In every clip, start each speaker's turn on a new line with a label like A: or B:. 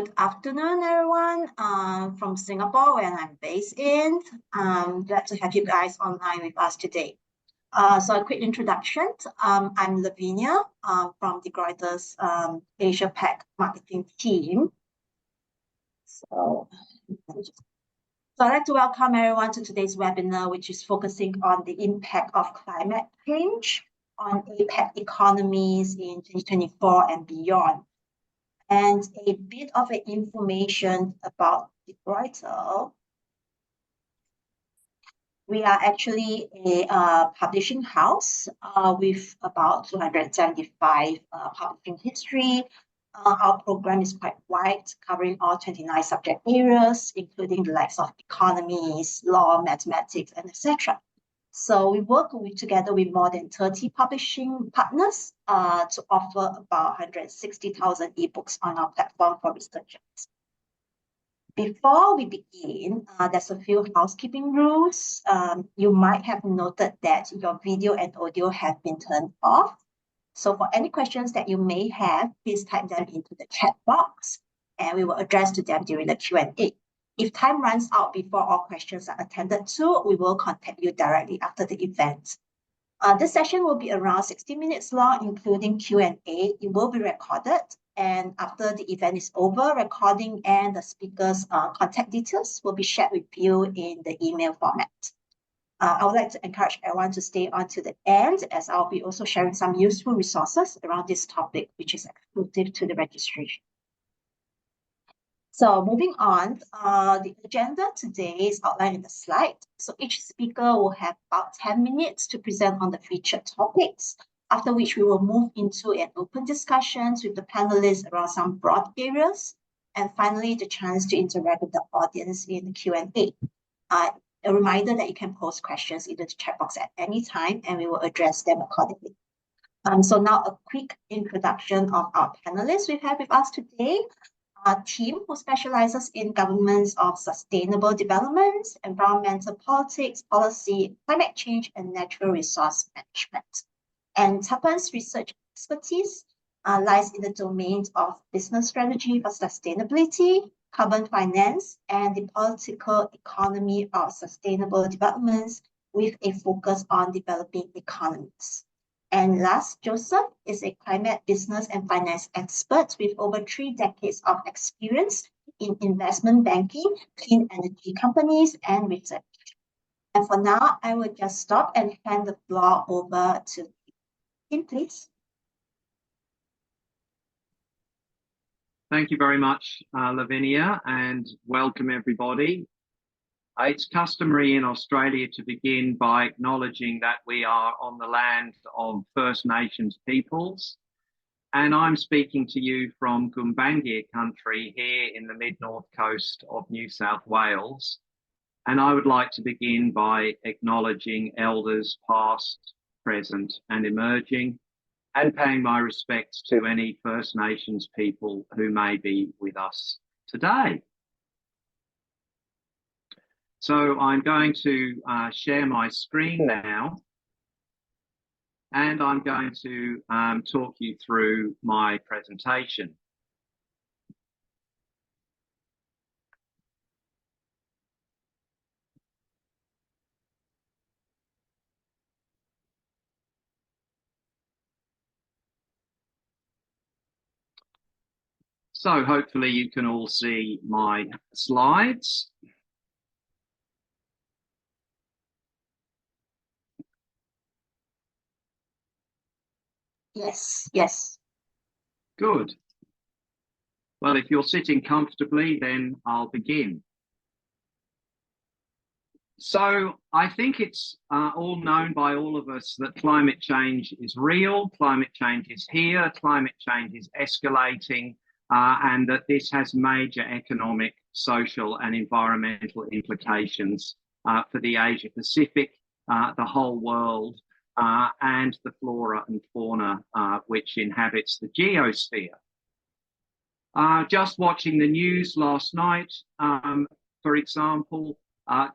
A: Good afternoon, everyone, from Singapore, where I'm based in. Glad to have you guys online with us today. So a quick introduction. I'm Lavinia from the Reuters Asia Pac marketing team. So I'd like to welcome everyone to today's webinar, which is focusing on the impact of climate change on APAC economies in 2024 and beyond. And a bit of information about the Reuters. We are actually a publishing house with about 275 publishing history. Our program is quite wide, covering all 29 subject areas, including the likes of economies, law, mathematics, and etc. So we work together with more than 30 publishing partners to offer about 160,000 ebooks on our platform for researchers. Before we begin, there's a few housekeeping rules. You might have noted that your video and audio have been turned off. So for any questions that you may have, please type them into the chat box and we will address to them during the Q&A. If time runs out before all questions are attended to, we will contact you directly after the event. This session will be around 60 minutes long, including Q&A. It will be recorded, and after the event is over, recording and the speaker's contact details will be shared with you in the email format. I would like to encourage everyone to stay on to the end, as I'll be also sharing some useful resources around this topic, which is exclusive to the registration. So moving on, the agenda today is outlined in the slide. So each speaker will have about 10 minutes to present on the featured topics, after which we will move into an open discussions with the panelists around some broad areas, and finally the chance to interact with the audience in the Q&A. A reminder that you can post questions in the chat box at any time, and we will address them accordingly. So now a quick introduction of our panelists we have with us today. Our team who specializes in governance of sustainable development, environmental politics, policy, climate change, and natural resource management. And Tapan's research expertise lies in the domains of business strategy for sustainability, carbon finance, and the political economy of sustainable developments with a focus on developing economies. And last, Joseph is a climate business and finance expert with over 3 decades of experience in investment banking, clean energy companies, and research. And for now, I will just stop and hand the floor over to him, please.
B: Thank you very much, Lavinia, and welcome everybody. It's customary in Australia to begin by acknowledging that we are on the land of First Nations peoples. And I'm speaking to you from Gumbaynggirr country here in the mid-north coast of New South Wales. And I would like to begin by acknowledging elders past, present and emerging, and paying my respects to any First Nations people who may be with us today. So I'm going to share my screen now, and I'm going to talk you through my presentation. So hopefully you can all see my slides.
A: Yes.
B: Good. Well, if you're sitting comfortably, then I'll begin. So I think it's all known by all of us that climate change is real, climate change is here, climate change is escalating, and that this has major economic, social and environmental implications for the Asia Pacific, the whole world, and the flora and fauna which inhabits the geosphere. Just watching the news last night, for example,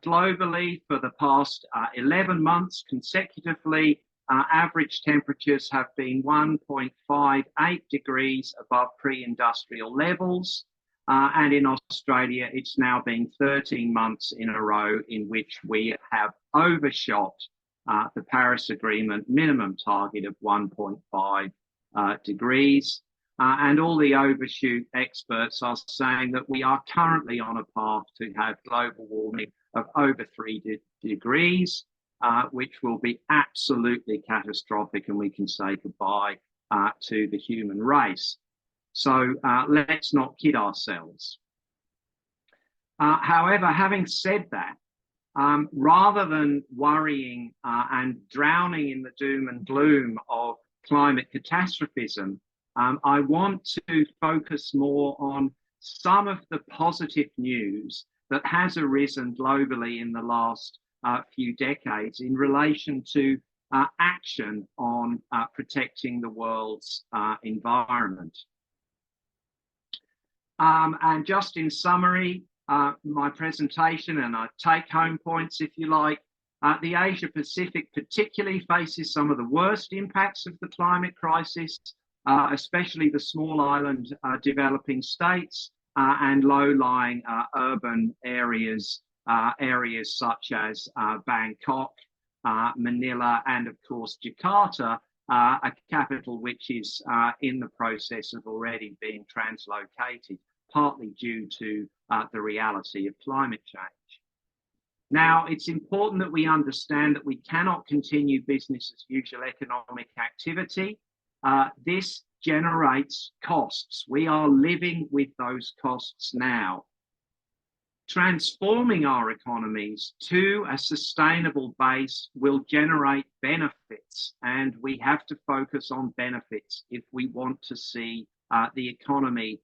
B: globally for the past 11 months consecutively, average temperatures have been 1.58 degrees above pre-industrial levels. And in Australia, it's now been 13 months in a row in which we have overshot the Paris Agreement minimum target of 1.5 degrees. And all the overshoot experts are saying that we are currently on a path to have global warming of over 3 degrees, which will be absolutely catastrophic, and we can say goodbye to the human race. So let's not kid ourselves. However, having said that, rather than worrying and drowning in the doom and gloom of climate catastrophism, I want to focus more on some of the positive news that has arisen globally in the last few decades in relation to action on protecting the world's environment. And just in summary, my presentation and take-home points, if you like, the Asia Pacific particularly faces some of the worst impacts of the climate crisis, especially the small island developing states and low-lying urban areas, areas such as Bangkok, Manila, and of course Jakarta, a capital which is in the process of already being translocated, partly due to the reality of climate change. Now, it's important that we understand that we cannot continue business as usual economic activity. This generates costs. We are living with those costs now. Transforming our economies to a sustainable base will generate benefits, and we have to focus on benefits if we want to see the economy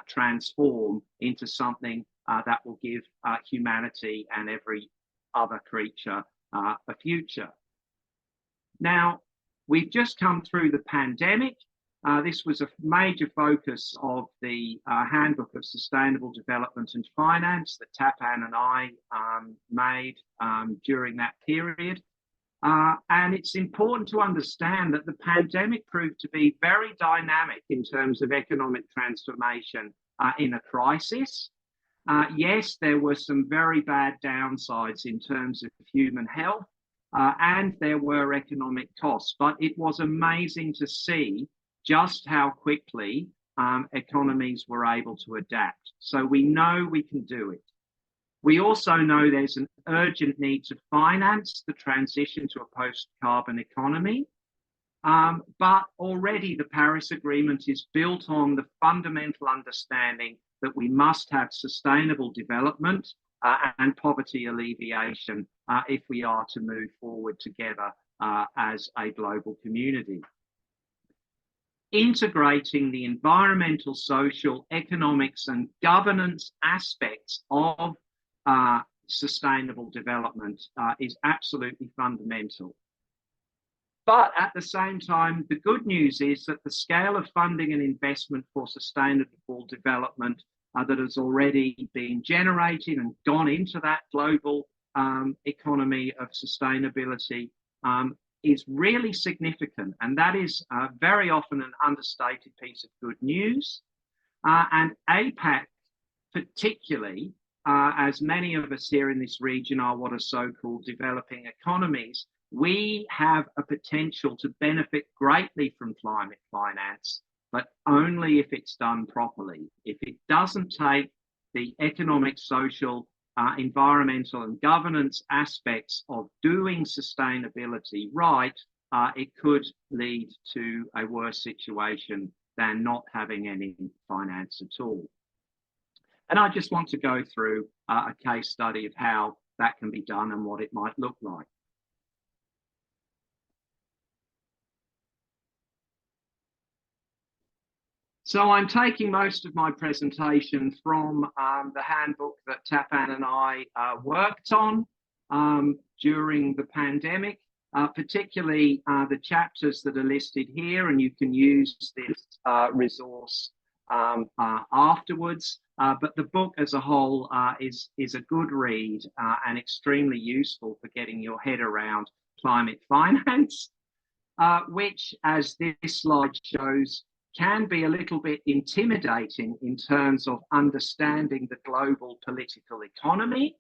B: transform into something that will give humanity and every other creature a future. Now, we've just come through the pandemic. This was a major focus of the Handbook of Sustainable Development and Finance that Tapan and I made during that period. And it's important to understand that the pandemic proved to be very dynamic in terms of economic transformation in a crisis. Yes, there were some very bad downsides in terms of human health, and there were economic costs, but it was amazing to see just how quickly economies were able to adapt. So we know we can do it. We also know there's an urgent need to finance the transition to a post-carbon economy. But already the Paris Agreement is built on the fundamental understanding that we must have sustainable development and poverty alleviation if we are to move forward together as a global community. Integrating the environmental, social, economics, and governance aspects of sustainable development is absolutely fundamental. But at the same time, the good news is that the scale of funding and investment for sustainable development that has already been generated and gone into that global economy of sustainability is really significant. And that is very often an understated piece of good news. And APAC particularly, as many of us here in this region are what are so-called developing economies, we have a potential to benefit greatly from climate finance, but only if it's done properly. If it doesn't take the economic, social, environmental and governance aspects of doing sustainability right, it could lead to a worse situation than not having any finance at all. And I just want to go through a case study of how that can be done and what it might look like. So I'm taking most of my presentation from the handbook that Tapan and I worked on during the pandemic, particularly the chapters that are listed here, and you can use this resource afterwards. But the book as a whole is a good read and extremely useful for getting your head around climate finance, which, as this slide shows, can be a little bit intimidating in terms of understanding the global political economy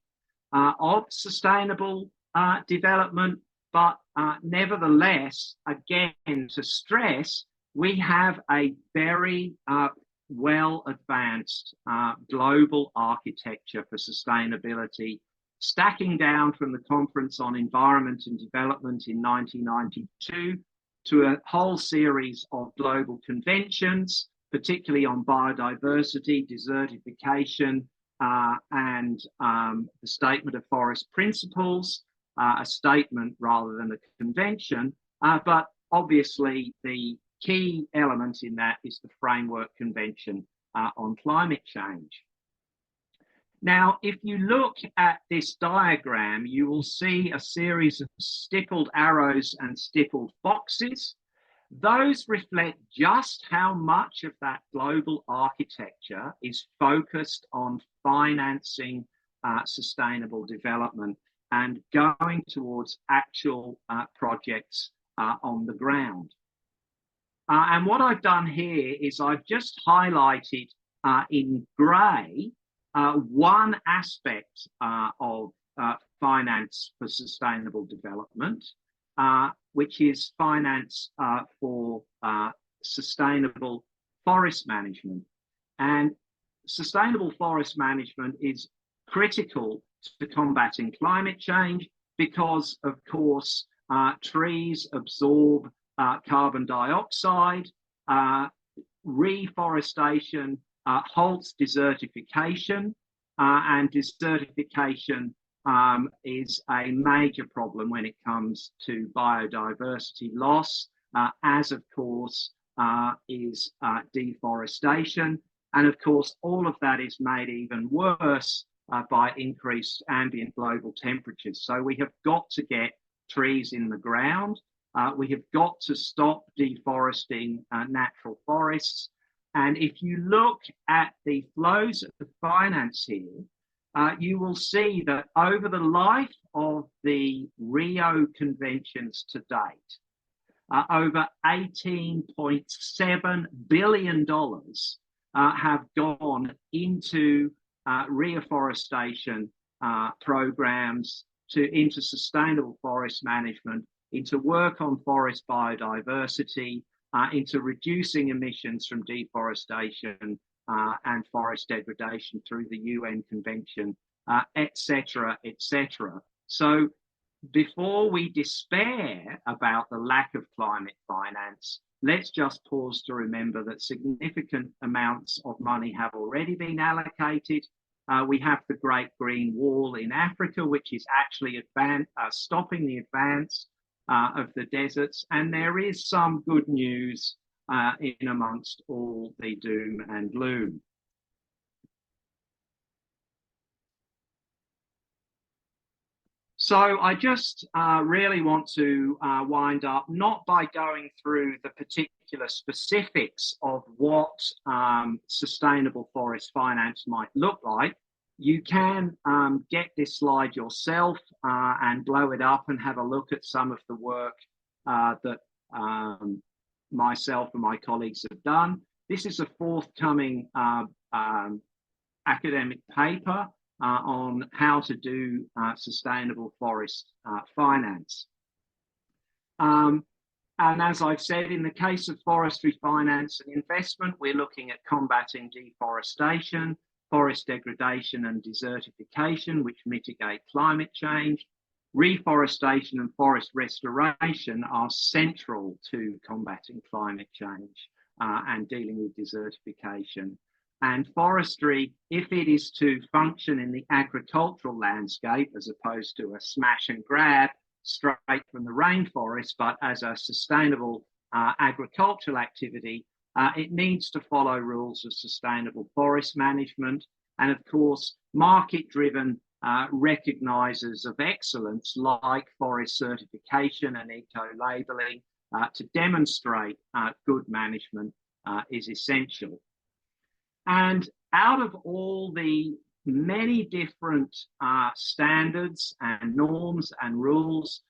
B: of sustainable development. But nevertheless, again, to stress, we have a very well advanced global architecture for sustainability, stacking down from the Conference on Environment and Development in 1992 to a whole series of global conventions, particularly on biodiversity, desertification, and the Statement of Forest Principles, a statement rather than a convention. But obviously, the key element in that is the Framework Convention on Climate Change. Now, if you look at this diagram, you will see a series of stippled arrows and stippled boxes. Those reflect just how much of that global architecture is focused on financing sustainable development and going towards actual projects on the ground. And what I've done here is I've just highlighted in grey one aspect of finance for sustainable development, which is finance for sustainable forest management. And sustainable forest management is critical to combating climate change because, of course, trees absorb carbon dioxide. Reforestation halts desertification, and desertification is a major problem when it comes to biodiversity loss, as of course is deforestation. And of course, all of that is made even worse by increased ambient global temperatures. So we have got to get trees in the ground. We have got to stop deforesting natural forests. And if you look at the flows of finance here, you will see that over the life of the Rio conventions to date, over $18.7 billion have gone into reforestation programs, into sustainable forest management, into work on forest biodiversity, into reducing emissions from deforestation and forest degradation through the UN Convention, etc., etc. So before we despair about the lack of climate finance, let's just pause to remember that significant amounts of money have already been allocated. We have the Great Green Wall in Africa, which is actually stopping the advance of the deserts. And there is some good news in amongst all the doom and gloom. So I just really want to wind up, not by going through the particular specifics of what sustainable forest finance might look like. You can get this slide yourself and blow it up and have a look at some of the work that myself and my colleagues have done. This is a forthcoming academic paper on how to do sustainable forest finance. And as I've said, in the case of forestry finance and investment, we're looking at combating deforestation, forest degradation and desertification, which mitigate climate change. Reforestation and forest restoration are central to combating climate change and dealing with desertification. And forestry, if it is to function in the agricultural landscape, as opposed to a smash and grab straight from the rainforest, but as a sustainable agricultural activity, it needs to follow rules of sustainable forest management. And of course, market-driven recognizers of excellence like forest certification and eco-labeling to demonstrate good management is essential. And out of all the many different standards and norms and rules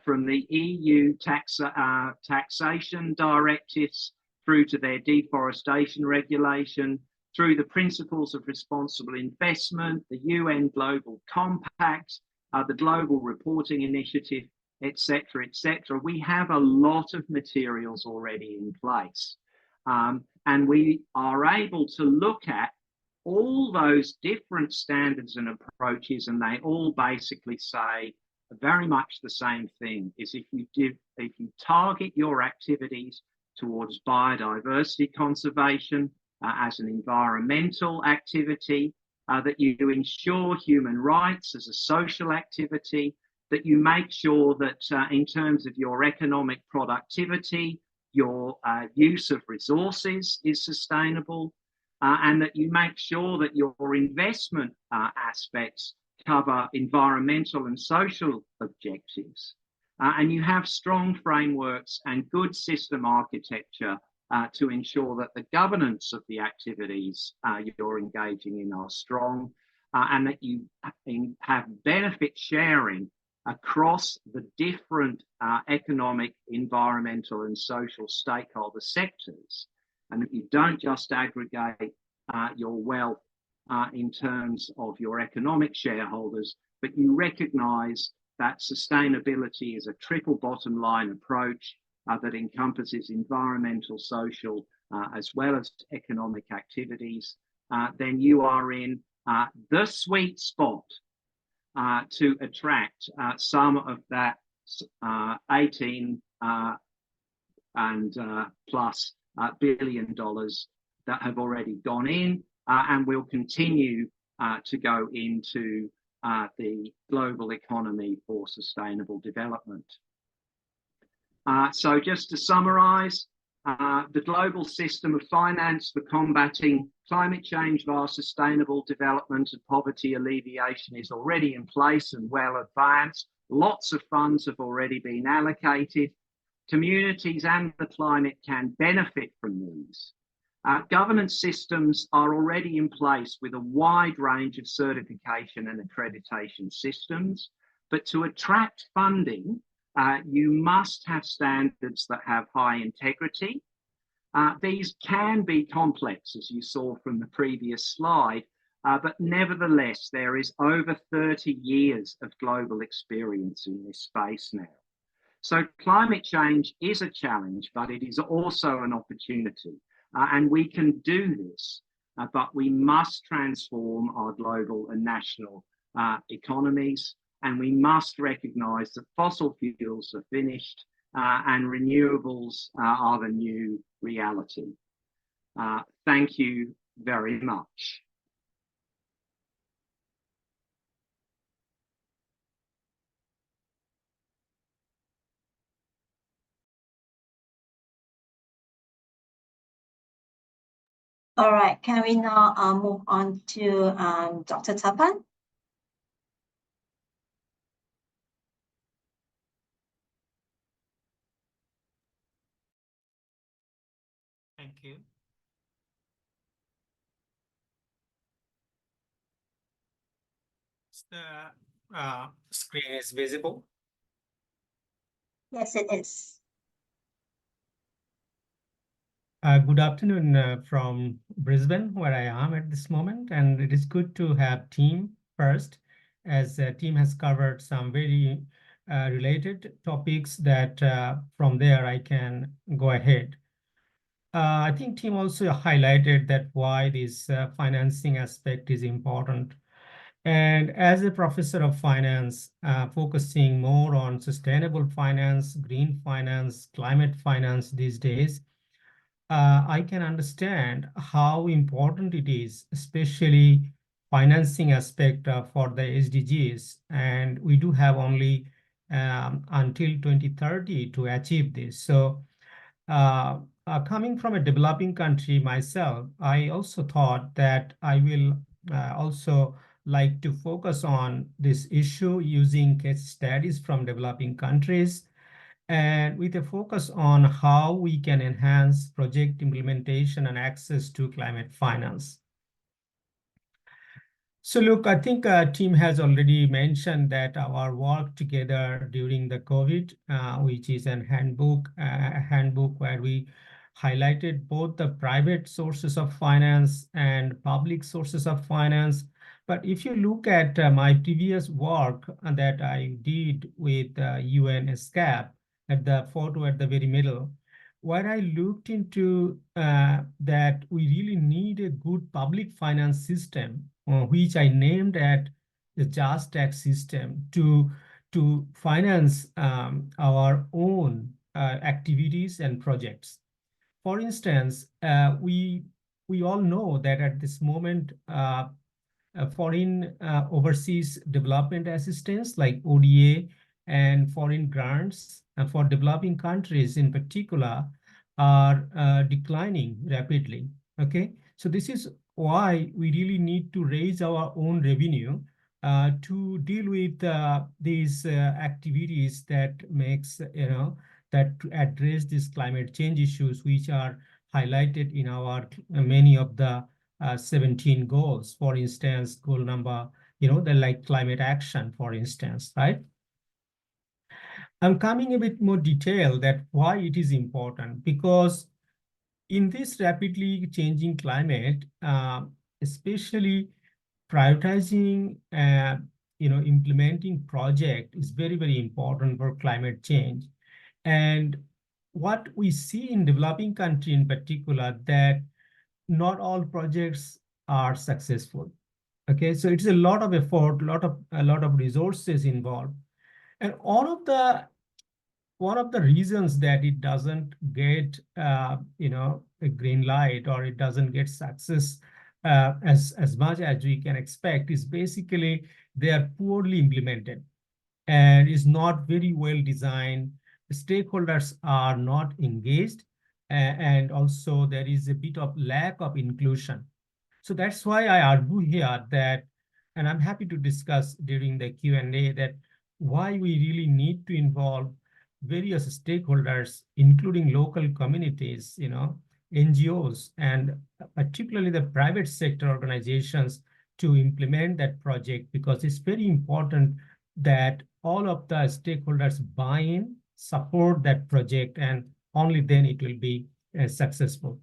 B: from the EU taxation directives through to their deforestation regulation, through the principles of responsible investment, the UN Global Compact, the Global Reporting Initiative, etc., etc. We have a lot of materials already in place. And we are able to look at all those different standards and approaches, and they all basically say very much the same thing, is if you target your activities towards biodiversity conservation as an environmental activity, that you ensure human rights as a social activity, that you make sure that in terms of your economic productivity, your use of resources is sustainable, and that you make sure that your investment aspects cover environmental and social objectives. And you have strong frameworks and good system architecture to ensure that the governance of the activities you're engaging in are strong, and that you have benefit sharing across the different economic, environmental and social stakeholder sectors, and that you don't just aggregate your wealth in terms of your economic shareholders, but you recognise that sustainability is a triple bottom line approach that encompasses environmental, social, as well as economic activities. Then you are in the sweet spot to attract some of that 18 and plus billion dollars that have already gone in and will continue to go into the global economy for sustainable development. So just to summarize, the global system of finance for combating climate change via sustainable development and poverty alleviation is already in place and well advanced. Lots of funds have already been allocated. Communities and the climate can benefit from these. Governance systems are already in place with a wide range of certification and accreditation systems, but to attract funding, you must have standards that have high integrity. These can be complex, as you saw from the previous slide, but nevertheless, there is over 30 years of global experience in this space now. So climate change is a challenge, but it is also an opportunity. And we can do this, but we must transform our global and national economies, and we must recognise that fossil fuels are finished and renewables are the new reality. Thank you very much.
A: All right, can we now move on to Dr. Tapan?
C: Thank you. The screen is visible?
A: Yes, it is.
C: Good afternoon from Brisbane, where I am at this moment, and it is good to have team first, as team has covered some very related topics that from there I can go ahead. I think team also highlighted that why this financing aspect is important. And as a professor of finance, focusing more on sustainable finance, green finance, climate finance these days, I can understand how important it is, especially financing aspect for the SDGs. And we do have only until 2030 to achieve this. So coming from a developing country myself, I also thought that I will also like to focus on this issue using case studies from developing countries, and with a focus on how we can enhance project implementation and access to climate finance. So look, I think team has already mentioned that our work together during the COVID, which is a handbook where we highlighted both the private sources of finance and public sources of finance. But if you look at my previous work that I did with UN SCAP, at the photo at the very middle, where I looked into that we really need a good public finance system, which I named at the Just Tax system to finance our own activities and projects. For instance, we all know that at this moment, foreign overseas development assistance like ODA and foreign grants for developing countries in particular are declining rapidly. Okay, so this is why we really need to raise our own revenue to deal with these activities that makes, that to address these climate change issues, which are highlighted in our many of the 17 goals. For instance, goal number, the like climate action, for instance, right? I'm coming a bit more detail that why it is important, because in this rapidly changing climate, especially prioritizing, implementing project is very, very important for climate change. And what we see in developing country in particular, that not all projects are successful. Okay, so it's a lot of effort, a lot of resources involved, and one of the reasons that it doesn't get a green light, or it doesn't get success as much as we can expect, is basically they are poorly implemented and is not very well designed. The stakeholders are not engaged, and also there is a bit of lack of inclusion. So that's why I argue here that, and I'm happy to discuss during the Q&A, that why we really need to involve various stakeholders, including local communities, NGOs, and particularly the private sector organizations to implement that project, because it's very important that all of the stakeholders buy in, support that project, and only then it will be successful.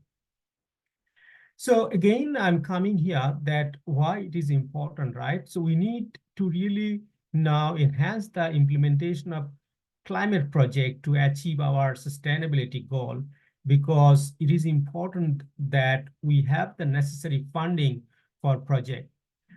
C: So again, I'm coming here that why it is important, right? So we need to really now enhance the implementation of climate project to achieve our sustainability goal, because it is important that we have the necessary funding for project.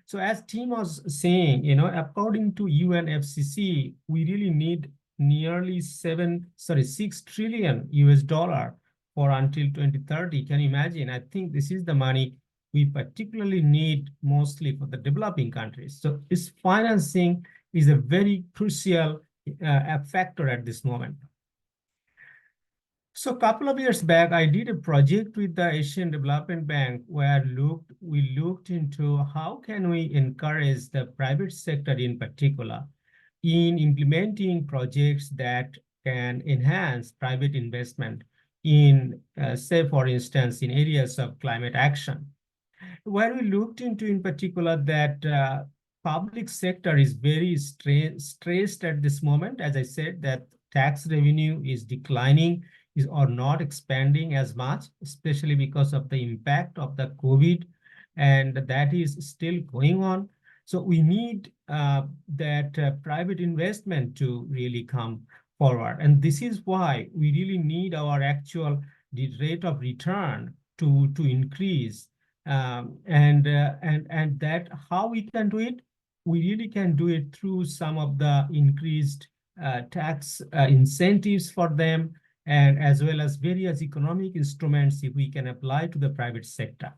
C: So as Tim was saying, according to UNFCCC, we really need nearly 6 trillion US dollar for until 2030. Can you imagine? I think this is the money we particularly need mostly for the developing countries. So this financing is a very crucial factor at this moment. So a couple of years back, I did a project with the Asian Development Bank where we looked into how can we encourage the private sector in particular in implementing projects that can enhance private investment in, say, for instance, in areas of climate action. Where we looked into in particular that public sector is very stressed at this moment. As I said, that tax revenue is declining, or not expanding as much, especially because of the impact of the COVID, and that is still going on. So we need that private investment to really come forward. And this is why we really need our actual rate of return to increase. And that how we can do it, we really can do it through some of the increased tax incentives for them, and as well as various economic instruments if we can apply to the private sector.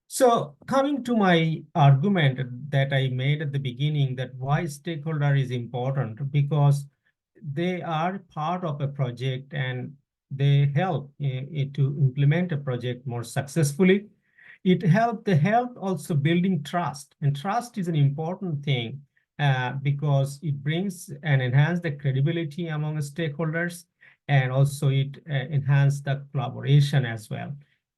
C: So coming to my argument that I made at the beginning, that why stakeholder is important, because they are part of a project and they help to implement a project more successfully. They help also building trust, and trust is an important thing because it brings and enhances the credibility among stakeholders, and also it enhances the collaboration as well.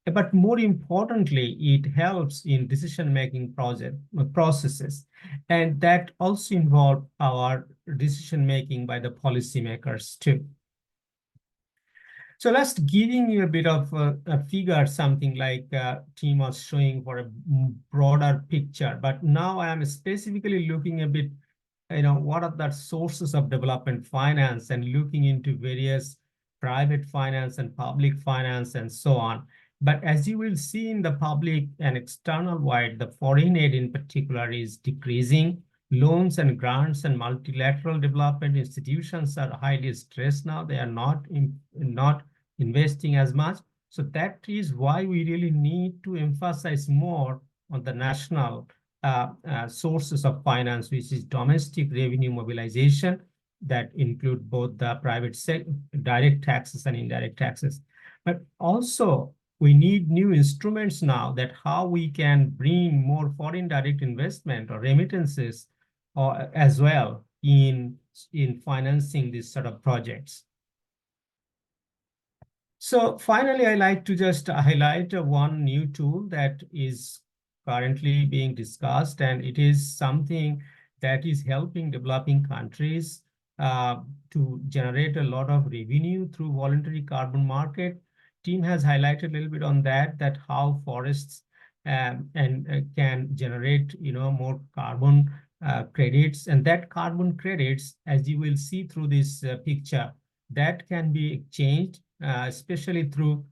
C: But more importantly, it helps in decision-making processes, and that also involve our decision-making by the policymakers too. So let's giving you a bit of a figure, something like team was showing for a broader picture. But now I am specifically looking a bit, what are the sources of development finance and looking into various private finance and public finance and so on. But as you will see in the public and external wide, the foreign aid in particular is decreasing. Loans and grants and multilateral development institutions are highly stressed now. They are not investing as much. So that is why we really need to emphasize more on the national sources of finance, which is domestic revenue mobilization that include both the private direct taxes and indirect taxes. But also we need new instruments now that how we can bring more foreign direct investment or remittances as well in financing these sort of projects. So finally, I like to just highlight one new tool that is currently being discussed, and it is something that is helping developing countries to generate a lot of revenue through voluntary carbon market. Team has highlighted a little bit on that how forests can generate more carbon credits, and that carbon credits, as you will see through this picture, that can be exchanged especially through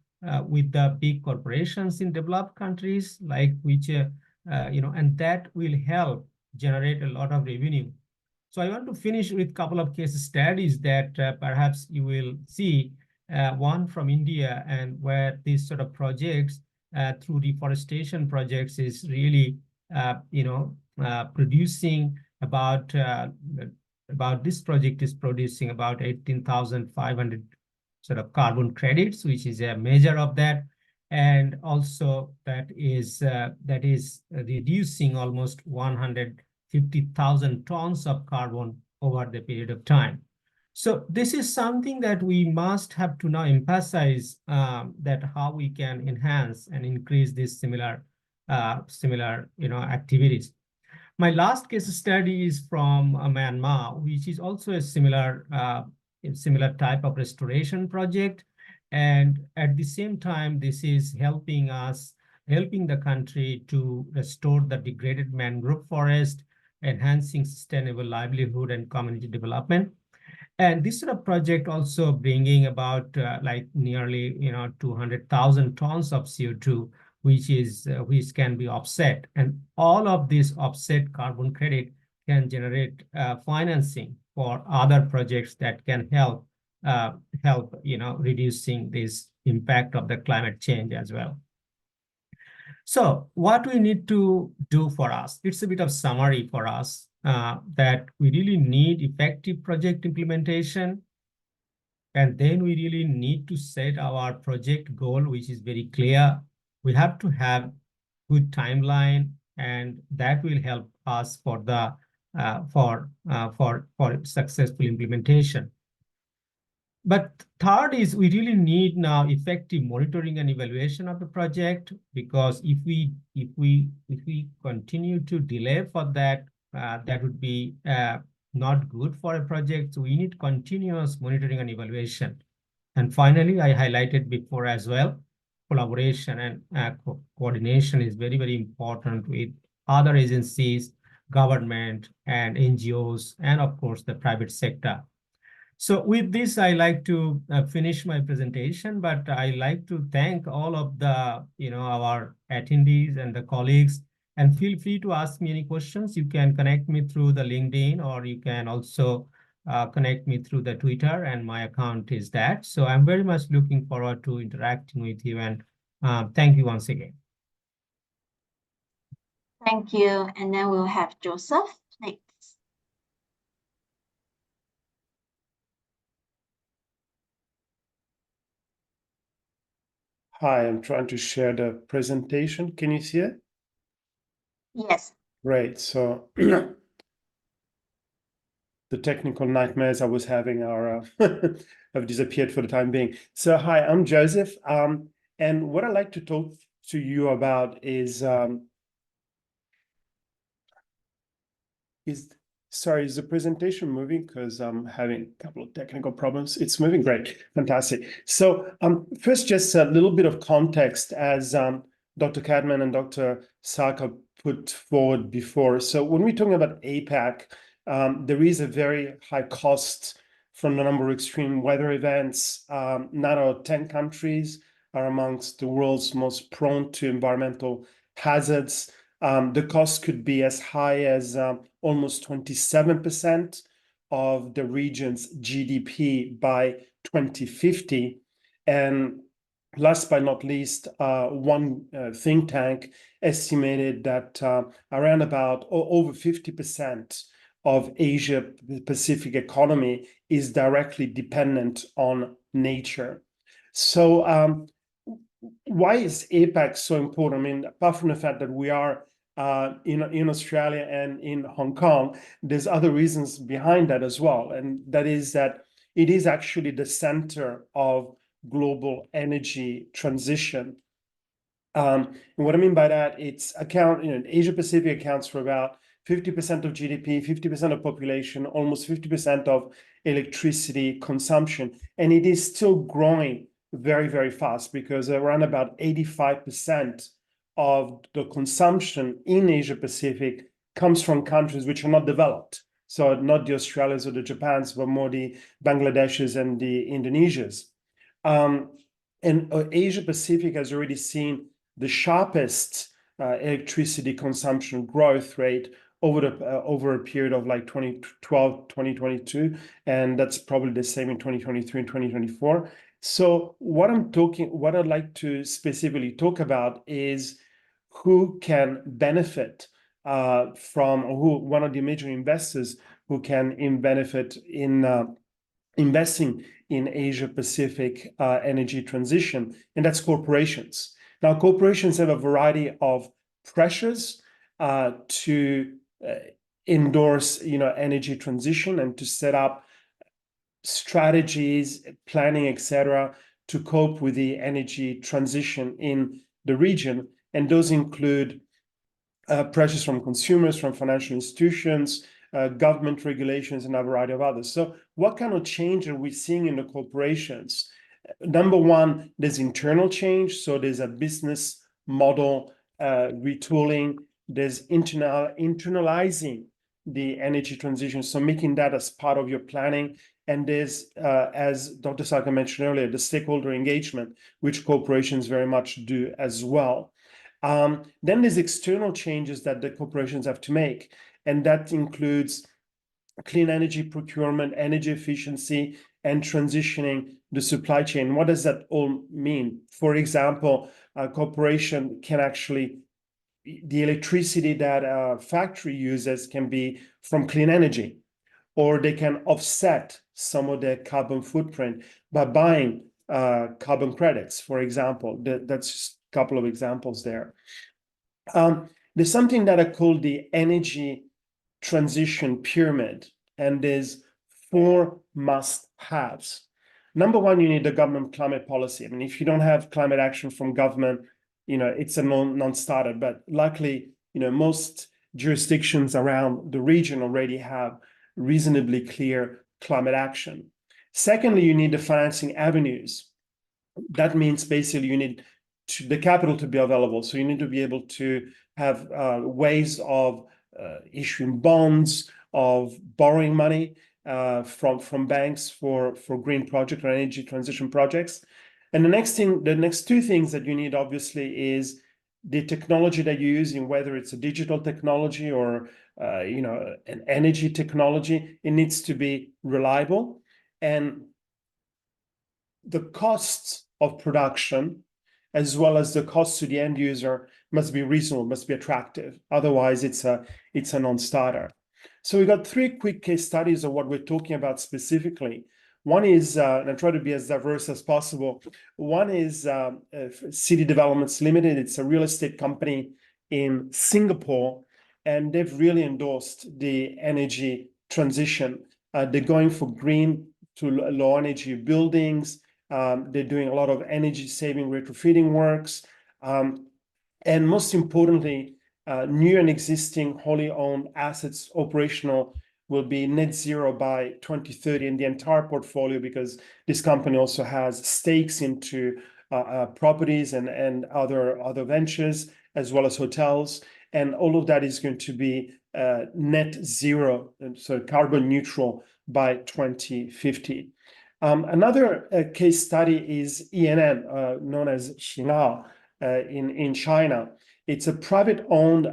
C: with the big corporations in developed countries, like which and that will help generate a lot of revenue. So I want to finish with a couple of case studies that perhaps you will see. One from India, and where these sort of projects through deforestation projects is really producing about this project is producing about 18,500 sort of carbon credits, which is a measure of that. And also that is reducing almost 150,000 tons of carbon over the period of time. So this is something that we must have to now emphasize, that how we can enhance and increase these similar activities. My last case study is from Myanmar, which is also a similar type of restoration project. And at the same time, this is helping the country to restore the degraded mangrove forest, enhancing sustainable livelihood and community development. And this sort of project also bringing about like nearly 200,000 tons of CO2, which can be offset, and all of this offset carbon credit can generate financing for other projects that can help reducing this impact of the climate change as well. So what we need to do for us, it's a bit of summary for us, that we really need effective project implementation. And then we really need to set our project goal, which is very clear. We have to have good timeline, and that will help us for the for successful implementation. But third is we really need now effective monitoring and evaluation of the project, because if we continue to delay for that, that would be not good for a project. So we need continuous monitoring and evaluation. And finally, I highlighted before as well, collaboration and coordination is very, very important with other agencies, government and NGOs, and of course the private sector. So with this, I like to finish my presentation, but I like to thank all of the, our attendees and the colleagues, and feel free to ask me any questions. You can connect me through the LinkedIn, or you can also connect me through the Twitter, and my account is that. So I'm very much looking forward to interacting with you, and thank you once again.
A: Thank you. And then we'll have Joseph next.
D: Hi, I'm trying to share the presentation. Can you see it?
A: Yes.
D: Great. So the technical nightmares I was having are have disappeared for the time being. So hi, I'm Joseph. And what I'd like to talk to you about is Sorry, is the presentation moving? Because I'm having a couple of technical problems. It's moving, great, fantastic. So first, just a little bit of context as Dr. Cadman and Dr. Sarker put forward before. So when we're talking about APAC, there is a very high cost from the number of extreme weather events. 9 out of 10 countries are amongst the world's most prone to environmental hazards. The cost could be as high as almost 27% of the region's GDP by 2050. And last but not least, one think tank estimated that around about over 50% of Asia Pacific economy is directly dependent on nature. So why is APAC so important? I mean, apart from the fact that we are in Australia and in Hong Kong, there's other reasons behind that as well. And that is that it is actually the center of global energy transition. And what I mean by that, Asia Pacific accounts for about 50% of GDP, 50% of population, almost 50% of electricity consumption. And it is still growing very, very fast because around about 85% of the consumption in Asia Pacific comes from countries which are not developed. So not the Australias or the Japans, but more the Bangladeshis and the Indonesias. And Asia Pacific has already seen the sharpest electricity consumption growth rate over a period of like 2012, 2022, and that's probably the same in 2023 and 2024. So what I'd like to specifically talk about is who can benefit from, or who one of the major investors who can benefit in investing in Asia Pacific energy transition, and that's corporations. Now, corporations have a variety of pressures to endorse, energy transition and to set up strategies, planning, etc., to cope with the energy transition in the region. And those include pressures from consumers, from financial institutions, government regulations, and a variety of others. So what kind of change are we seeing in the corporations? Number one, there's internal change. So there's a business model retooling. There's internalizing the energy transition, so making that as part of your planning. And there's, as Dr. Sarker mentioned earlier, the stakeholder engagement, which corporations very much do as well. Then there's external changes that the corporations have to make, and that includes clean energy procurement, energy efficiency, and transitioning the supply chain. What does that all mean? For example, a corporation can actually, the electricity that a factory uses can be from clean energy, or they can offset some of their carbon footprint by buying carbon credits, for example. That's just a couple of examples there. There's something that I call the energy transition pyramid, and there's 4 must-haves. Number one, you need the government climate policy. I mean, if you don't have climate action from government, it's a non-starter. But luckily, most jurisdictions around the region already have reasonably clear climate action. Secondly, you need the financing avenues. That means basically you need the capital to be available. So you need to be able to have ways of issuing bonds, of borrowing money from banks for green project or energy transition projects. And the next 2 things that you need, obviously, is the technology that you're using, whether it's a digital technology or an energy technology. It needs to be reliable, and the costs of production, as well as the cost to the end user, must be reasonable, must be attractive. Otherwise, it's a non-starter. So we got 3 quick case studies of what we're talking about specifically. One is, and I try to be as diverse as possible. One is City Developments Limited. It's a real estate company in Singapore, and they've really endorsed the energy transition. They're going for green to low energy buildings. They're doing a lot of energy saving retrofitting works. And most importantly, new and existing wholly owned assets operational will be net zero by 2030 in the entire portfolio, because this company also has stakes into properties and other ventures, as well as hotels. And all of that is going to be net zero, so carbon neutral by 2050. Another case study is ENN, known as Xinao, in China. It's a privately owned.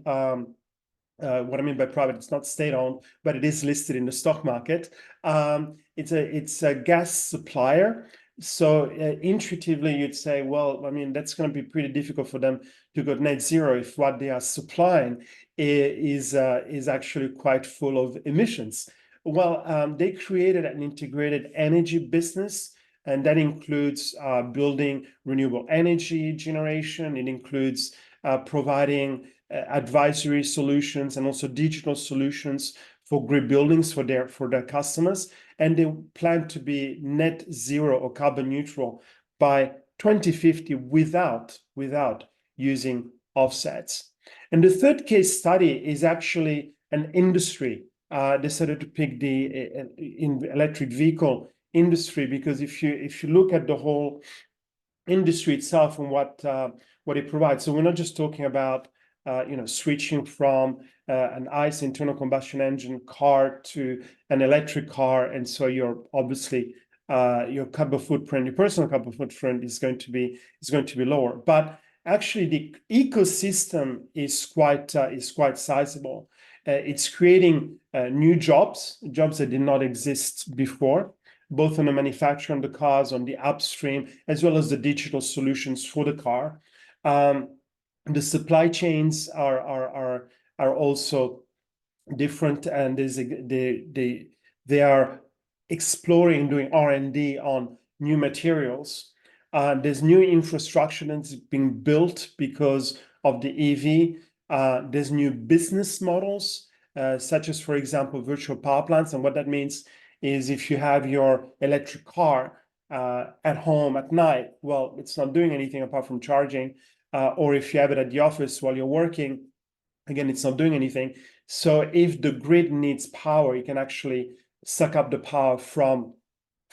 D: What I mean by private, it's not state-owned, but it is listed in the stock market. It's a gas supplier. So intuitively, you'd say, well, I mean, that's going to be pretty difficult for them to go net zero if what they are supplying is actually quite full of emissions. Well, they created an integrated energy business, and that includes building renewable energy generation. It includes providing advisory solutions and also digital solutions for grid buildings for their customers. And they plan to be net zero or carbon neutral by 2050 without using offsets. And the third case study is actually an industry. Decided to pick the electric vehicle industry, because if you look at the whole industry itself and what it provides, so we're not just talking about switching from an ICE internal combustion engine car to an electric car, and so you're obviously your carbon footprint, your personal carbon footprint is going to be lower. But actually, the ecosystem is quite sizable. It's creating new jobs that did not exist before, both on the manufacturing of the cars, on the upstream, as well as the digital solutions for the car. The supply chains are also different, and they are exploring, doing R&D on new materials. There's new infrastructure that's being built because of the EV. There's new business models, such as, for example, virtual power plants. And what that means is if you have your electric car at home at night, well, it's not doing anything apart from charging. Or if you have it at the office while you're working, again, it's not doing anything. So if the grid needs power, you can actually suck up the power from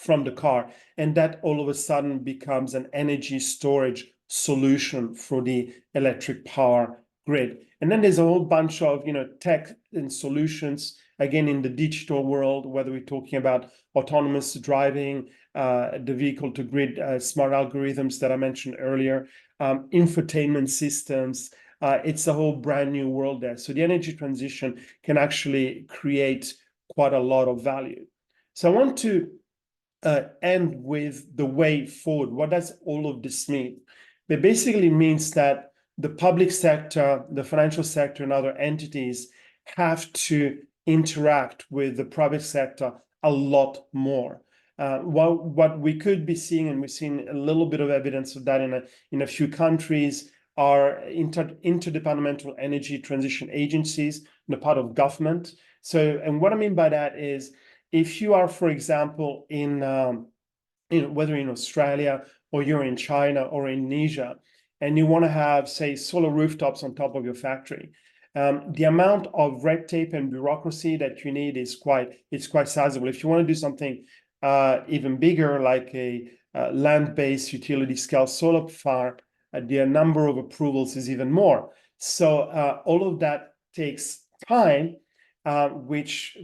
D: the car. And that all of a sudden becomes an energy storage solution for the electric power grid. And then there's a whole bunch of tech and solutions, again, in the digital world, whether we're talking about autonomous driving, the vehicle to grid smart algorithms that I mentioned earlier, infotainment systems. It's a whole brand new world there. So the energy transition can actually create quite a lot of value. So I want to end with the way forward. What does all of this mean? It basically means that the public sector, the financial sector, and other entities have to interact with the private sector a lot more. What we could be seeing, and we've seen a little bit of evidence of that in a few countries, are interdepartmental energy transition agencies on the part of government. So, and what I mean by that is, if you are, for example, in whether in Australia or you're in China or Indonesia, and you want to have, say, solar rooftops on top of your factory, the amount of red tape and bureaucracy that you need is quite sizable. If you want to do something even bigger, like a land-based utility scale solar farm, the number of approvals is even more. So all of that takes time, which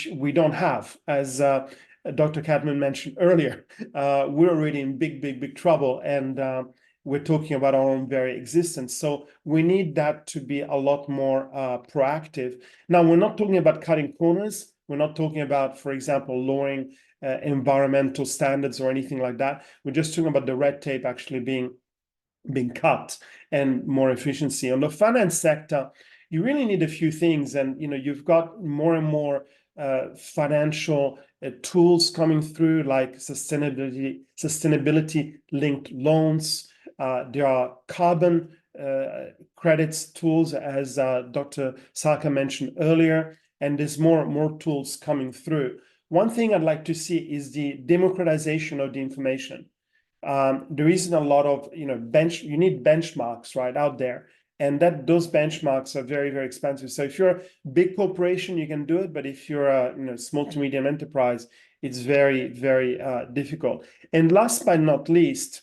D: we don't have. As Dr. Cadman mentioned earlier, we're already in big trouble, and we're talking about our own very existence. So we need that to be a lot more proactive. Now, we're not talking about cutting corners. We're not talking about, for example, lowering environmental standards or anything like that. We're just talking about the red tape actually being cut and more efficiency. On the finance sector, you really need a few things. And you've got more and more financial tools coming through, like sustainability linked loans. There are carbon credits tools, as Dr. Sarker mentioned earlier, and there's more tools coming through. One thing I'd like to see is the democratization of the information. There isn't a lot of you need benchmarks right out there, And that those benchmarks are very, very expensive. So if you're a big corporation, you can do it, but if you're a small to medium enterprise, it's very, very difficult. And last but not least,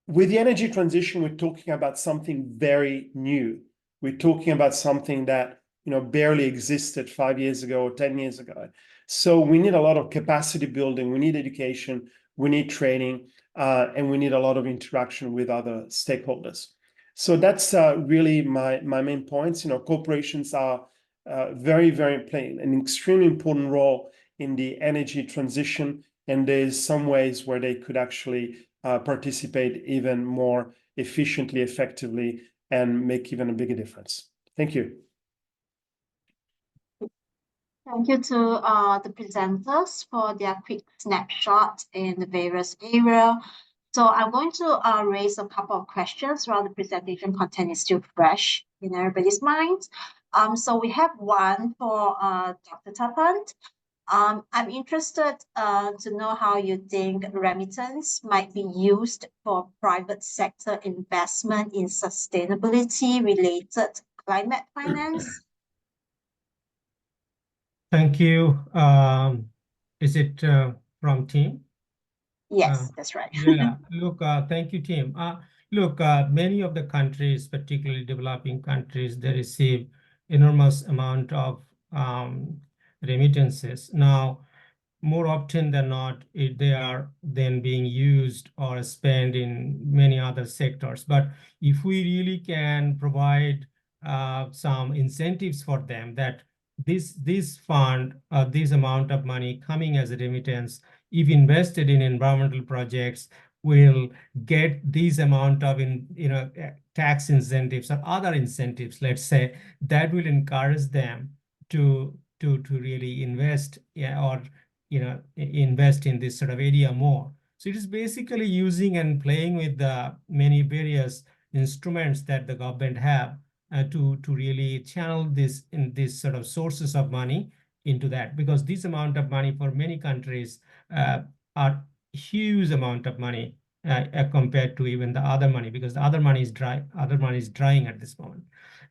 D: with the energy transition, we're talking about something very new. We're talking about something that barely existed 5 years ago or 10 years ago. So we need a lot of capacity building, we need education, we need training, and we need a lot of interaction with other stakeholders. So that's really my main points. Corporations are very, very playing an extremely important role in the energy transition, and there's some ways where they could actually participate even more efficiently, effectively, and make even a bigger difference. Thank you.
A: Thank you to the presenters for their quick snapshot in the various areas. So I'm going to raise a couple of questions while the presentation content is still fresh in everybody's minds. So we have one for Dr. Tapan. I'm interested to know how you think remittance might be used for private sector investment in sustainability-related climate finance.
C: Thank you. Is it from team?
A: Yes, that's right.
C: Yeah, look, thank you, team. Look, many of the countries, particularly developing countries, they receive enormous amount of remittances. Now, more often than not, they are then being used or spent in many other sectors. But if we really can provide some incentives for them, that this fund, this amount of money coming as a remittance, if invested in environmental projects, will get these amount of tax incentives or other incentives, let's say, that will encourage them to really invest, or invest in this sort of area more. So it is basically using and playing with the many various instruments that the government have to really channel this in these sort of sources of money into that, because this amount of money for many countries are huge amount of money compared to even the other money, because the other money is drying at this moment.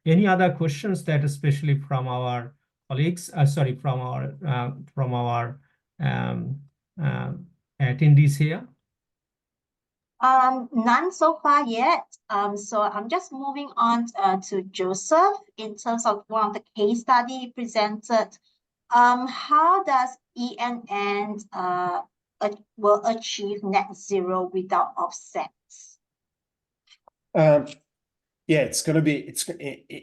C: Any other questions that, especially from our colleagues, from our attendees here?
A: None so far yet. So I'm just moving on to Joseph in terms of one of the case study presented. How does ENN will achieve net zero without offsets?
D: Yeah, it's going to be,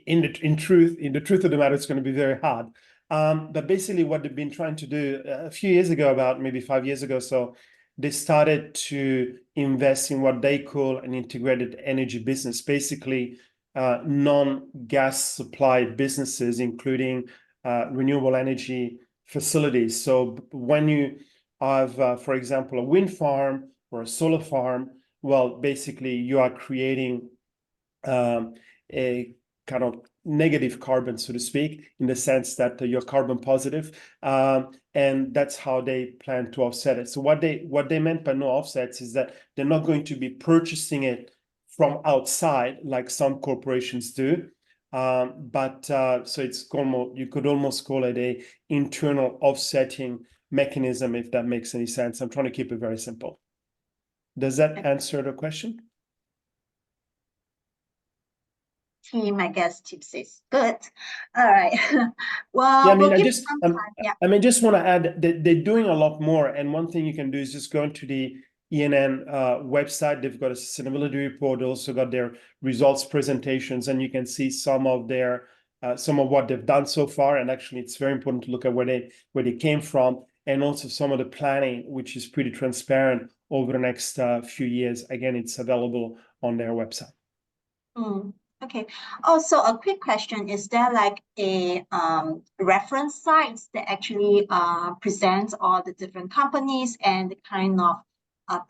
D: in the truth of the matter, it's going to be very hard. But basically what they've been trying to do a few years ago, about maybe 5 years ago, so they started to invest in what they call an integrated energy business, basically non-gas supply businesses, including renewable energy facilities. So when you have, for example, a wind farm or a solar farm, well, basically you are creating a kind of negative carbon, so to speak, in the sense that you're carbon positive, and that's how they plan to offset it. So what they meant by no offsets is that they're not going to be purchasing it from outside like some corporations do, but so you could almost call it a internal offsetting mechanism, if that makes any sense. I'm trying to keep it very simple. Does that answer the question?
A: Team, I guess, tips is good. All right. Well,
D: yeah, I mean,
A: we'll give some time. Yeah.
D: I mean, just want to add that they're doing a lot more. And one thing you can do is just go into the ENN website. They've got a sustainability report. They also got their results presentations, and you can see some of what they've done so far. And actually, it's very important to look at where they came from, and also some of the planning, which is pretty transparent over the next few years. Again, it's available on their website.
A: Okay. Also, a quick question: is there like a reference sites that actually presents all the different companies and the kind of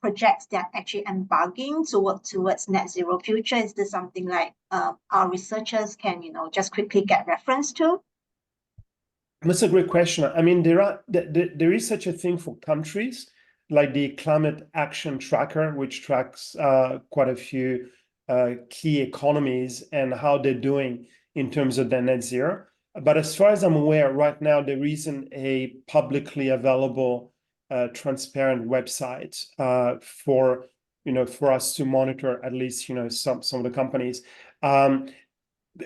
A: projects that are actually embarking to work towards net zero future? Is this something like our researchers can just quickly get reference to?
D: That's a great question. I mean, there is such a thing for countries, like the Climate Action Tracker, which tracks quite a few key economies and how they're doing in terms of their net zero. But as far as I'm aware, right now there isn't a publicly available, transparent website for us to monitor, at least some of the companies.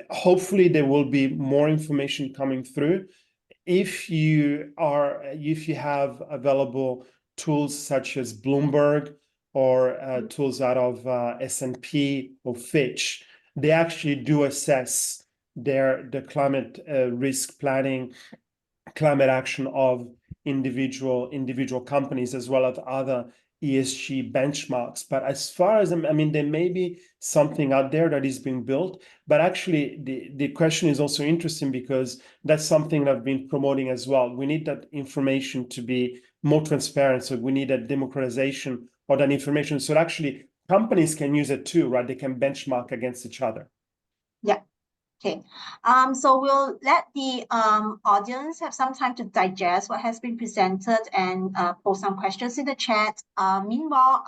D: Hopefully there will be more information coming through. If you have available tools such as Bloomberg or tools out of S&P or Fitch, they actually do assess the climate risk planning, climate action of individual companies as well as other ESG benchmarks. But as far as I mean, there may be something out there that is being built. But actually, the question is also interesting because that's something that I've been promoting as well. We need that information to be more transparent. So we need a democratization of that information. So actually, companies can use it too, right? They can benchmark against each other.
A: Yeah. Okay, so we'll let the audience have some time to digest what has been presented and post some questions in the chat. Meanwhile,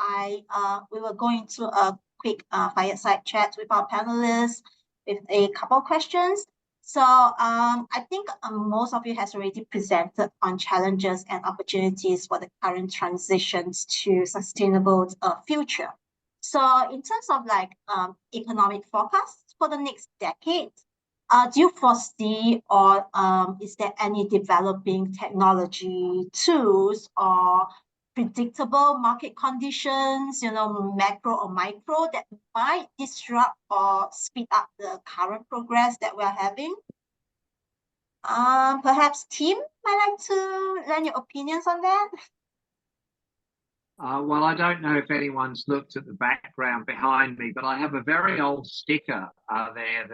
A: we will go into a quick fireside chat with our panelists with a couple of questions. So I think most of you has already presented on challenges and opportunities for the current transitions to sustainable future. So in terms of like economic forecasts for the next decade, do you foresee or is there any developing technology tools or predictable market conditions, macro or micro, that might disrupt or speed up the current progress that we're having? Perhaps Tim might like to lend your opinions on that.
B: Well, I don't know if anyone's looked at the background behind me, but I have a very old sticker there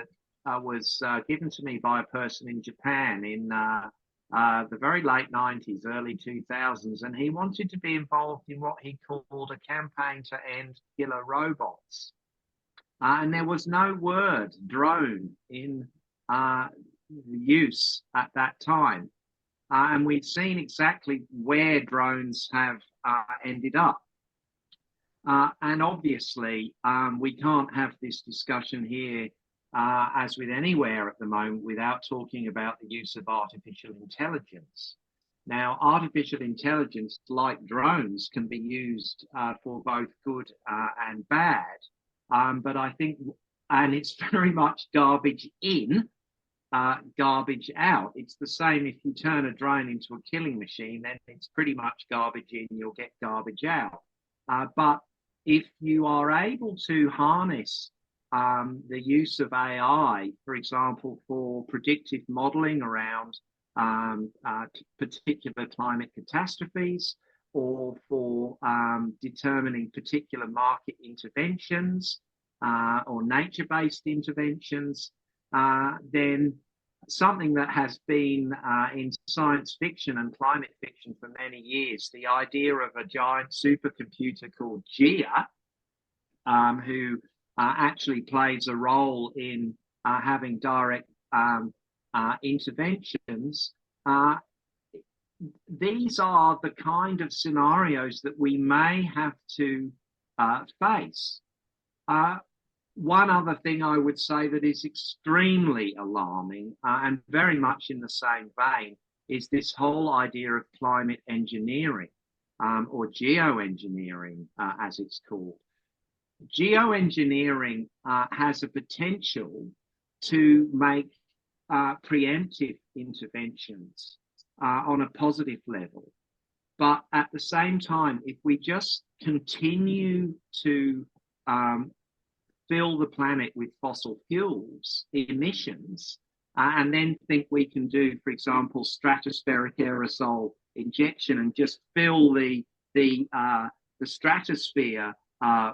B: that was given to me by a person in Japan in the very late 90s, early 2000s, and he wanted to be involved in what he called a campaign to end killer robots. And there was no word drone in use at that time. And we've seen exactly where drones have ended up. And obviously, we can't have this discussion here, as with anywhere at the moment, without talking about the use of artificial intelligence. Now, artificial intelligence, like drones, can be used for both good and bad. But I think, and it's very much garbage in, garbage out. It's the same if you turn a drone into a killing machine, then it's pretty much garbage in, you'll get garbage out. But if you are able to harness the use of AI, for example, for predictive modeling around particular climate catastrophes, or for determining particular market interventions or nature-based interventions, then something that has been in science fiction and climate fiction for many years, the idea of a giant supercomputer called GIA, who actually plays a role in having direct interventions. These are the kind of scenarios that we may have to face. One other thing I would say that is extremely alarming and very much in the same vein is this whole idea of climate engineering or geoengineering, as it's called. Geoengineering has a potential to make preemptive interventions on a positive level. But at the same time, if we just continue to fill the planet with fossil fuels emissions, and then think we can do, for example, stratospheric aerosol injection and just fill the stratosphere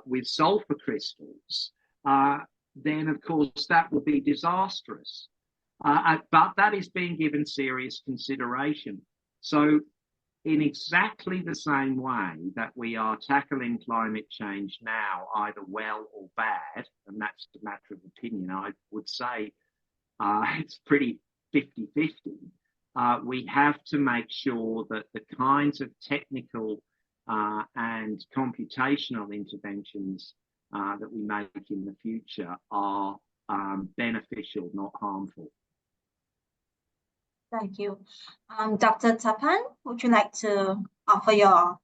B: with sulfur crystals, then of course that will be disastrous. But that is being given serious consideration. So in exactly the same way that we are tackling climate change now, either well or bad, and that's a matter of opinion, I would say it's pretty 50-50. We have to make sure that the kinds of technical and computational interventions that we make in the future are beneficial, not harmful.
A: Thank you. Dr. Tapan, would you like to offer your...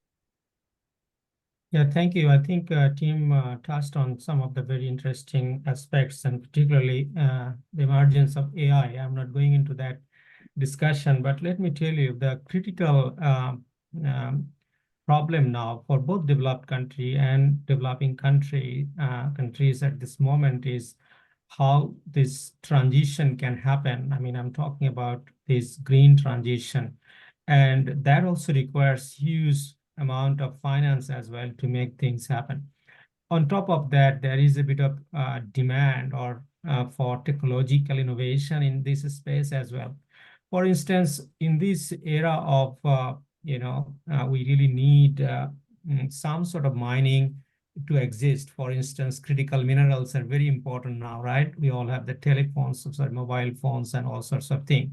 C: Yeah, thank you. I think team touched on some of the very interesting aspects, and particularly the emergence of AI. I'm not going into that discussion, but let me tell you the critical problem now for both developed country and developing countries at this moment is how this transition can happen. I mean, I'm talking about this green transition, and that also requires huge amount of finance as well to make things happen. On top of that, there is a bit of demand or for technological innovation in this space as well. For instance, in this era of, we really need some sort of mining to exist. For instance, critical minerals are very important now, right? We all have the telephones, mobile phones, and all sorts of things.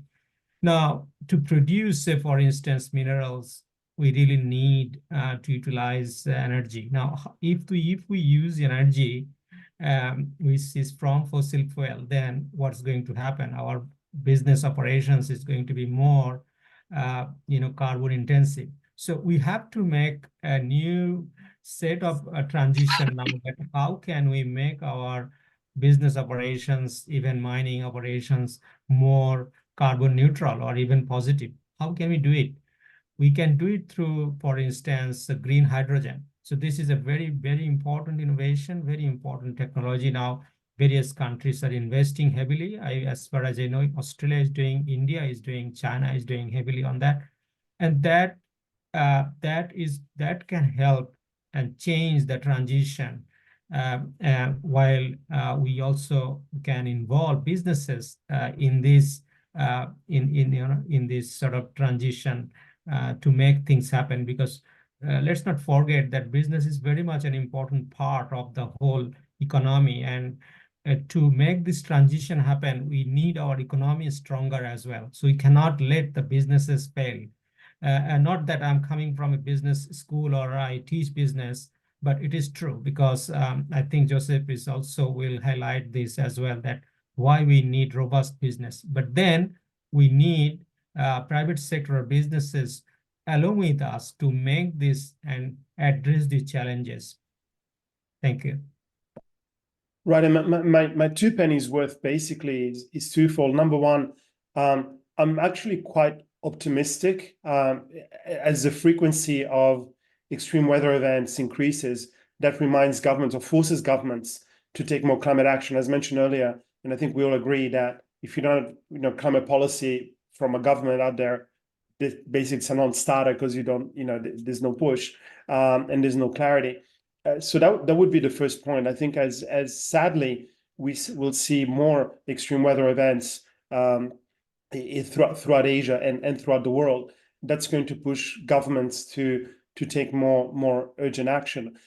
C: Now, to produce, say, for instance, minerals, we really need to utilize energy. Now, if we use energy which is from fossil fuel, then what's going to happen? Our business operations is going to be more, carbon intensive. So we have to make a new set of transition now. That how can we make our business operations, even mining operations, more carbon neutral or even positive? How can we do it? We can do it through, for instance, green hydrogen. So this is a very, very important innovation, very important technology. Now, various countries are investing heavily. As far as I know, Australia is doing, India is doing, China is doing heavily on that. And that can help and change the transition. While we also can involve businesses in this in this sort of transition to make things happen, because let's not forget that business is very much an important part of the whole economy, and to make this transition happen, we need our economy stronger as well. So we cannot let the businesses fail. And not that I'm coming from a business school or I teach business, but it is true, because I think Joseph is also will highlight this as well, that why we need robust business. But then we need private sector businesses along with us to make this and address the challenges. Thank you.
D: Right, and my 2 pennies worth basically is twofold. Number one, I'm actually quite optimistic as the frequency of extreme weather events increases. That reminds governments or forces governments to take more climate action, as mentioned earlier. And I think we all agree that if you don't have, climate policy from a government out there, basically it's a non-starter, because you don't, there's no push and there's no clarity. So that would be the first point. I think as sadly we will see more extreme weather events throughout Asia and throughout the world, that's going to push governments to take more urgent action.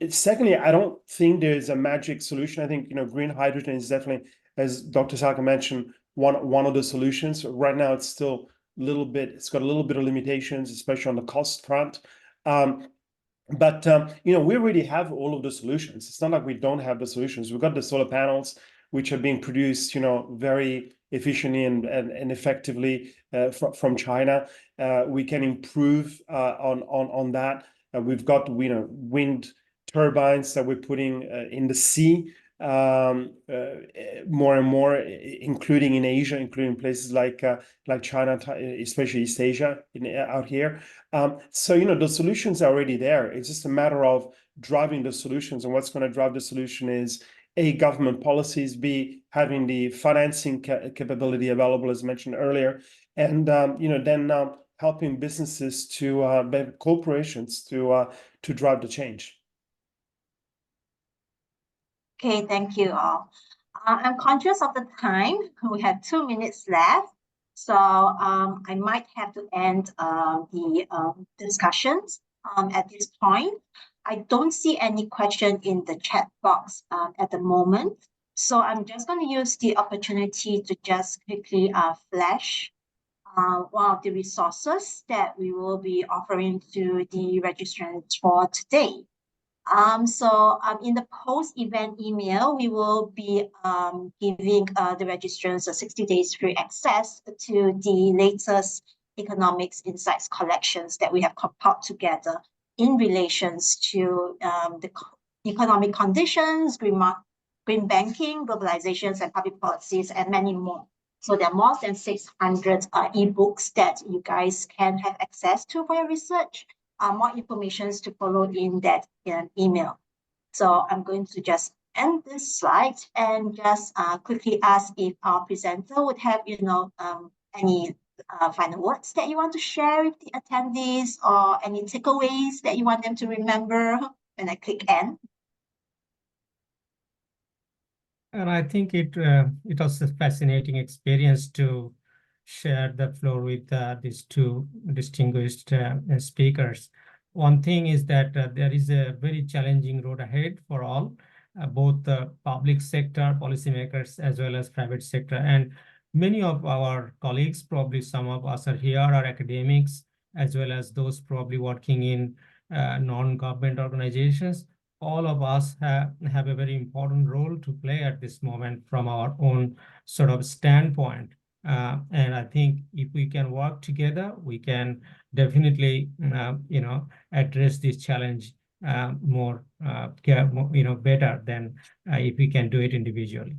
D: Secondly, I don't think there's a magic solution. I think green hydrogen is definitely, as Dr. Sarker mentioned, one of the solutions. Right now, it's still it's got a little bit of limitations, especially on the cost front. But we already have all of the solutions. It's not like we don't have the solutions. We've got the solar panels, which are being produced, very efficiently and effectively from China. We can improve on that. We've got wind turbines that we're putting in the sea more and more, including in Asia, including places like China, especially East Asia out here. So the solutions are already there. It's just a matter of driving the solutions, and what's going to drive the solution is A, government policies, B, having the financing capability available, as mentioned earlier, and then helping businesses corporations to drive the change.
A: Okay, thank you all. I'm conscious of the time. We have 2 minutes left. So I might have to end the discussions at this point. I don't see any question in the chat box at the moment. So I'm just going to use the opportunity to just quickly flash one of the resources that we will be offering to the registrants for today. In the post-event email, we will be giving the registrants 60 days free access to the latest economics insights collections that we have compiled together in relations to the economic conditions, green banking, globalizations, and public policies, and many more. So there are more than 600 ebooks that you guys can have access to for your research. More information to follow in that email. So I'm going to just end this slide and just quickly ask if our presenter would have, any final words that you want to share with the attendees, or any takeaways that you want them to remember when I click end.
C: And I think it was a fascinating experience to share the floor with these two distinguished speakers. One thing is that there is a very challenging road ahead for all, both the public sector policymakers as well as private sector. And many of our colleagues, probably some of us are here, are academics, as well as those probably working in non-government organizations. All of us have a very important role to play at this moment from our own sort of standpoint. And I think if we can work together, we can definitely, address this challenge more, better than if we can do it individually.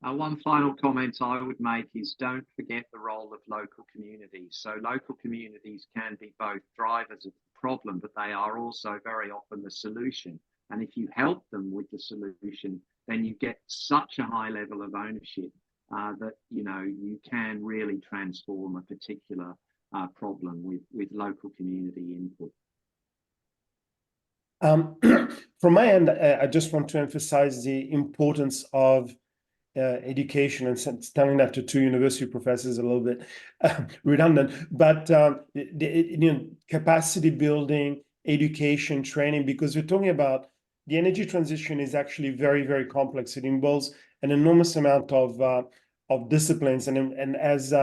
B: One final comment I would make is don't forget the role of local communities. So local communities can be both drivers of the problem, but they are also very often the solution. And if you help them with the solution, then you get such a high level of ownership that you can really transform a particular problem with local community input.
D: From my end, I just want to emphasize the importance of education, and telling that to two university professors a little bit redundant, but capacity building, education, training, because we're talking about the energy transition is actually very, very complex. It involves an enormous amount of disciplines, and as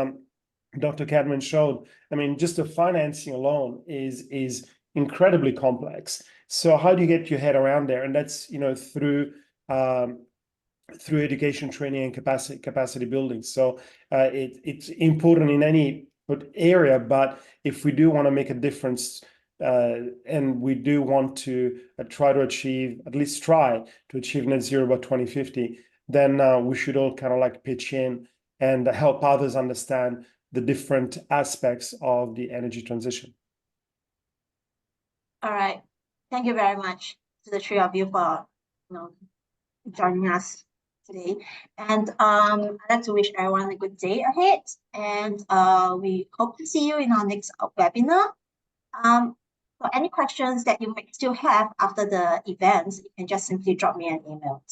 D: Dr. Cadman showed, I mean, just the financing alone is incredibly complex. So how do you get your head around there? And that's through education, training, and capacity building. So it's important in any area, but if we do want to make a difference, and we do want to try to achieve net zero by 2050, then we should all kind of like pitch in and help others understand the different aspects of the energy transition.
A: All right. Thank you very much to the three of you for joining us today. And I'd like to wish everyone a good day ahead. And we hope to see you in our next webinar. For any questions that you might still have after the events, you can just simply drop me an email.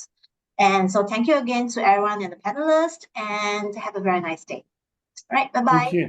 A: And so thank you again to everyone and the panelists, and have a very nice day. All right, bye-bye.
D: Thank you.